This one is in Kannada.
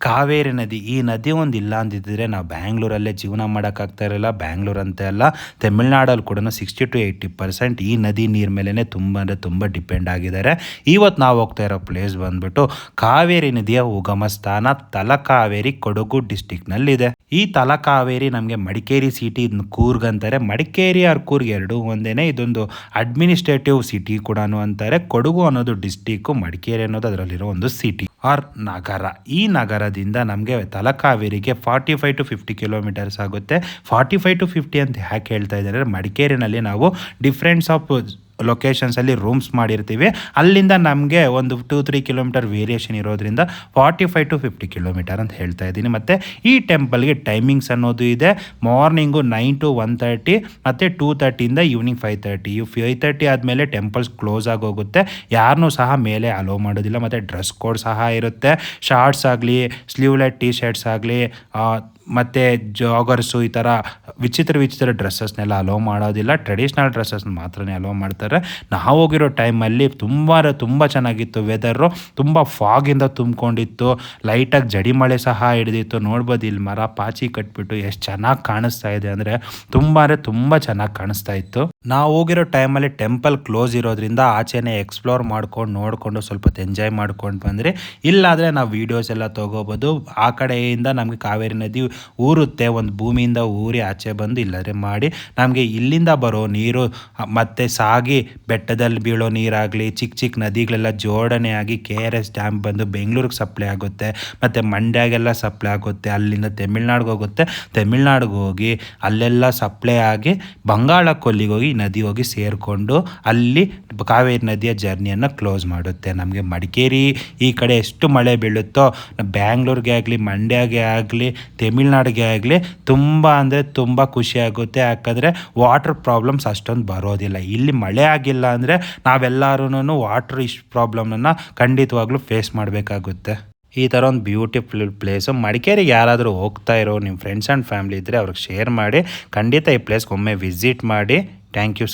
ಕಾವೇರಿ ನದಿ. ಈ ನದಿ ಒಂದು ಇಲ್ಲ ಅಂದಿದ್ದರೆ ನಾವು ಬ್ಯಾಂಗ್ಳೂರಲ್ಲೇ ಜೀವನ ಮಾಡೋಕ್ಕಾಗ್ತಾ ಇರಲಿಲ್ಲ. ಬ್ಯಾಂಗ್ಳೂರು ಅಂತ ಅಲ್ಲ, ತಮಿಳ್ನಾಡಲ್ಲಿ ಕೂಡ 60-80% ಈ ನದಿ ನೀರು ಮೇಲೇ ತುಂಬ ಅಂದರೆ ತುಂಬ ಡಿಪೆಂಡ್ ಆಗಿದ್ದಾರೆ. ಇವತ್ತು ನಾವು ಹೋಗ್ತಾ ಇರೋ ಪ್ಲೇಸ್ ಬಂದ್ಬಿಟ್ಟು ಕಾವೇರಿ ನದಿಯ ಉಗಮ ಸ್ಥಾನ ತಲಕಾವೇರಿ, ಕೊಡಗು ಡಿಸ್ಟಿಕ್ನಲ್ಲಿದೆ. ಈ ತಲಕಾವೇರಿ ನಮಗೆ ಮಡಿಕೇರಿ ಸಿಟಿ, ಕೂರ್ಗ್ ಅಂತಾರೆ. ಮಡಿಕೇರಿ ಆರ್ ಕೂರ್ಗ್ ಎರಡೂ ಒಂದೇ. ಇದೊಂದು ಅಡ್ಮಿನಿಸ್ಟ್ರೇಟಿವ್ ಸಿಟಿ ಕೂಡ ಅಂತಾರೆ. ಕೊಡಗು ಅನ್ನೋದು ಡಿಸ್ಟಿಕ್ಕು, ಮಡಿಕೇರಿ ಅನ್ನೋದು ಅದರಲ್ಲಿರೋ ಒಂದು ಸಿಟಿ ಆರ್ ನಗರ. ಈ ನಗರದಿಂದ ನಮಗೆ ತಲಕಾವೇರಿಗೆ 45-50 ಕಿಲೋಮೀಟರ್ಸ್ ಆಗುತ್ತೆ. 45-50 ಅಂತ ಯಾಕೆ ಹೇಳ್ತಾ ಇದ್ದಾರೆ, ಮಡಿಕೇರಿನಲ್ಲಿ ನಾವು ಡಿಫ್ರೆನ್ಸ್ ಆಫ್ ಲೊಕೇಶನ್ಸಲ್ಲಿ ರೂಮ್ಸ್ ಮಾಡಿರ್ತೀವಿ. ಅಲ್ಲಿಂದ ನಮಗೆ ಒಂದು 2-3 ಕಿಲೋಮೀಟರ್ ವೇರಿಯೇಷನ್ ಇರೋದ್ರಿಂದ 45-50 ಕಿಲೋಮೀಟರ್ ಅಂತ ಹೇಳ್ತಾ ಇದ್ದೀನಿ. ಮತ್ತು ಈ ಟೆಂಪಲ್ಗೆ ಟೈಮಿಂಗ್ಸ್ ಅನ್ನೋದು ಇದೆ. ಮಾರ್ನಿಂಗು 9 to 1:30 ಮತ್ತು 2:30 ಈವ್ನಿಂಗ್ 5:30. 5:30 ಆದಮೇಲೆ ಟೆಂಪಲ್ಸ್ ಕ್ಲೋಸ್ ಆಗೋಗುತ್ತೆ. ಯಾರನ್ನೂ ಸಹ ಮೇಲೆ ಅಲೋ ಮಾಡೋದಿಲ್ಲ. ಮತ್ತು ಡ್ರೆಸ್ ಕೋಡ್ ಸಹ ಇರುತ್ತೆ. ಶಾರ್ಟ್ಸ್ ಆಗಲಿ, ಸ್ಲೀವ್ಲೆಸ್ ಟೀ ಶರ್ಟ್ಸ್ ಆಗಲಿ, ಮತ್ತು ಜಾಗರ್ಸು, ಈ ಥರ ವಿಚಿತ್ರ ಡ್ರೆಸ್ಸಸ್ನೆಲ್ಲ ಅಲೋ ಮಾಡೋದಿಲ್ಲ. ಟ್ರೆಡಿಷ್ನಲ್ ಡ್ರೆಸ್ಸಸ್ನ ಮಾತ್ರನೇ ಅಲೋ ಮಾಡ್ತಾರೆ. ನಾವು ಹೋಗಿರೋ ಟೈಮಲ್ಲಿ ತುಂಬ ಚೆನ್ನಾಗಿತ್ತು ವೆದರು. ತುಂಬ ಫಾಗಿಂದ ತುಂಬಿಕೊಂಡಿತ್ತು. ಲೈಟಾಗಿ ಜಡಿ ಮಳೆ ಸಹ ಹಿಡಿದಿತ್ತು. ನೋಡ್ಬೋದು, ಇಲ್ಲಿ ಮರ ಪಾಚಿ ಕಟ್ಬಿಟ್ಟು ಎಷ್ಟು ಚೆನ್ನಾಗಿ ಕಾಣಿಸ್ತಾ ಇದೆ ಅಂದರೆ ತುಂಬ ಚೆನ್ನಾಗಿ ಕಾಣಿಸ್ತಾ ಇತ್ತು. ನಾವು ಹೋಗಿರೋ ಟೈಮಲ್ಲಿ ಟೆಂಪಲ್ ಕ್ಲೋಸ್ ಇರೋದ್ರಿಂದ ಆಚೆನೇ ಎಕ್ಸ್ಪ್ಲೋರ್ ನೋಡಿಕೊಂಡು ಸ್ವಲ್ಪ ಎಂಜಾಯ್ ಮಾಡ್ಕೊಂಡು ಬಂದರೆ, ಇಲ್ಲಾದರೆ ನಾವು ವೀಡಿಯೋಸ್ ಎಲ್ಲ ತೊಗೋಬೋದು. ಆ ಕಡೆಯಿಂದ ನಮಗೆ ಕಾವೇರಿ ನದಿ ಊರುತ್ತೆ. ಒಂದು ಭೂಮಿಯಿಂದ ಊರಿ ಆಚೆ ಬಂದು ಇಲ್ಲದ್ರೆ ಮಾಡಿ ನಮಗೆ ಇಲ್ಲಿಂದ ಬರೋ ನೀರು ಮತ್ತು ಸಾಗಿ ಬೆಟ್ಟದಲ್ಲಿ ಬೀಳೋ ನೀರಾಗಲಿ, ಚಿಕ್ಕ ನದಿಗಳೆಲ್ಲ ಜೋಡಣೆ ಆಗಿ KRS ಡ್ಯಾಮ್ ಬಂದು ಬೆಂಗಳೂರಿಗೆ ಸಪ್ಲೈ ಆಗುತ್ತೆ. ಮತ್ತು ಮಂಡ್ಯಾಗೆಲ್ಲ ಸಪ್ಲೈ ಆಗುತ್ತೆ. ಅಲ್ಲಿಂದ ತಮಿಳ್ನಾಡಿಗೆ ಹೋಗುತ್ತೆ. ತಮಿಳ್ನಾಡಿಗೆ ಹೋಗಿ ಅಲ್ಲೆಲ್ಲ ಸಪ್ಲೈ ಆಗಿ ಬಂಗಾಳ ಕೊಲ್ಲಿಗೆ ಹೋಗಿ ನದಿ ಹೋಗಿ ಸೇರಿಕೊಂಡು ಅಲ್ಲಿ ಕಾವೇರಿ ನದಿಯ ಜರ್ನಿಯನ್ನು ಕ್ಲೋಸ್ ಮಾಡುತ್ತೆ. ನಮಗೆ ಮಡಿಕೇರಿ ಈ ಕಡೆ ಎಷ್ಟು ಮಳೆ ಬೀಳುತ್ತೋ, ಬ್ಯಾಂಗ್ಳೂರಿಗೆ ಆಗಲಿ, ಮಂಡ್ಯಗೆ ಆಗಲಿ, ತಮಿಳ್ನಾಡಿಗೆ ಆಗಲಿ ತುಂಬ ಖುಷಿಯಾಗುತ್ತೆ. ಯಾಕಂದರೆ ವಾಟರ್ ಪ್ರಾಬ್ಲಮ್ಸ್ ಅಷ್ಟೊಂದು ಬರೋದಿಲ್ಲ. ಇಲ್ಲಿ ಮಳೆ ಆಗಿಲ್ಲ ಅಂದರೆ ನಾವೆಲ್ಲರೂ ವಾಟರ್ ಪ್ರಾಬ್ಲಮನ್ನು ಖಂಡಿತವಾಗ್ಲೂ ಫೇಸ್ ಮಾಡಬೇಕಾಗುತ್ತೆ. ಈ ಥರ ಒಂದು ಬ್ಯೂಟಿಫುಲ್ ಪ್ಲೇಸು. ಮಡಿಕೇರಿಗೆ ಯಾರಾದರೂ ಹೋಗ್ತಾ ಇರೋ ನಿಮ್ಮ ಫ್ರೆಂಡ್ಸ್ ಆ್ಯಂಡ್ ಫ್ಯಾಮಿಲಿ ಇದ್ದರೆ ಅವ್ರಿಗೆ ಶೇರ್ ಮಾಡಿ. ಖಂಡಿತ ಈ ಪ್ಲೇಸ್ಗೆ ಒಮ್ಮೆ ವಿಸಿಟ್ ಮಾಡಿ. Thank you.